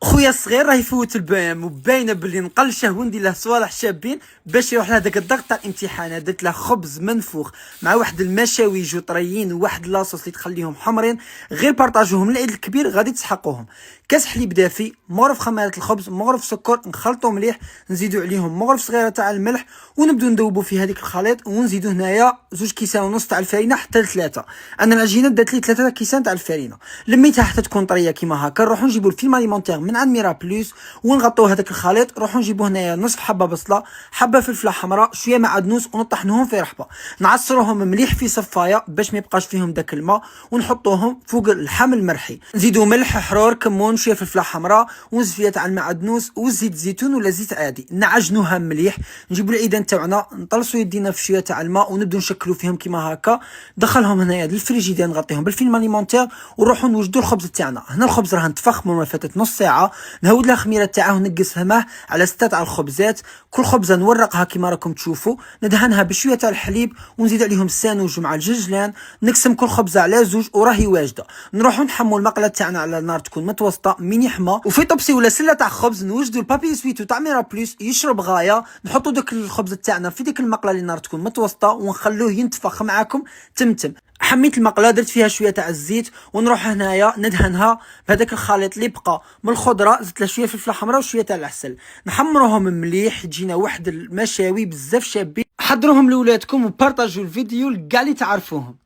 خويا الصغير راه يفوت البام وباينه باللي نقل شهوه ندير له صوالح شابين باش يروح لهداك الضغط تاع الامتحانات. درت له خبز منفوخ مع واحد المشاوي طريين وواحد لاصوص اللي تخليهم حمرين، غير بارطاجوهم العيد الكبير غادي تسحقوهم. كاس حليب دافي، مغرف خميره الخبز، مغرف سكر، نخلطو مليح، نزيدو عليهم مغرف صغيره تاع الملح ونبداو ندوبو في هذيك الخليط، ونزيدو هنايا 2 كيسان ونص تاع الفرينه حتى ل3. انا العجينه دات لي 3 كيسان تاع الفرينه، لميتها حتى تكون طريه كيما هكا. نروحو نجيبو الفيلم اليمونتير من عند ميرا بلوس ونغطيو هذاك الخليط. نروحو نجيبو هنايا نصف حبه بصله، حبه فلفله حمراء، شويه معدنوس، ونطحنوهم في رحبه، نعصروهم مليح في صفايه باش ما يبقاش فيهم داك الماء، ونحطوهم فوق اللحم المرحي. نزيدو ملح، حرور، كمون، شويه فلفله حمراء، وزفيه تاع المعدنوس وزيت زيتون ولا زيت عادي. نعجنوها مليح، نجيبو العيدان تاعنا، نطلصوا يدينا في شويه تاع الماء ونبداو نشكلوا فيهم كيما هكا. دخلهم هنايا للفريجيدير، نغطيهم بالفيلم اليمونتير ونروحوا نوجدوا الخبز تاعنا. هنا الخبز راه نتفخ ما فاتت نص ساعه. نهود لها خميره تاعه ونقص فمه على 6 تاع الخبزات. كل خبزه نورقها كيما راكم تشوفوا، ندهنها بشويه تاع الحليب ونزيد عليهم السانوج مع الجلجلان، نقسم كل خبزه على زوج وراهي واجده. نروحوا نحموا المقله تاعنا على النار تكون متوسطه من يحمى، وفي طبسي ولا سله تاع خبز نوجدوا البابي سويتو تاع ميرا بلوس يشرب غايه. نحطوا داك الخبز تاعنا في ديك المقله اللي النار تكون متوسطه ونخلوه ينتفخ معاكم تمتم. حميت المقله، درت فيها شويه تاع الزيت، ونروح هنايا ندهنها بهذاك الخليط اللي بقى من الخضره. زدت له شويه فلفله حمراء وشويه تاع العسل، نحمروهم مليح، تجينا واحد المشاوي بزاف شابين. حضروهم لولادكم وبارطاجوا الفيديو لكاع اللي تعرفوهم.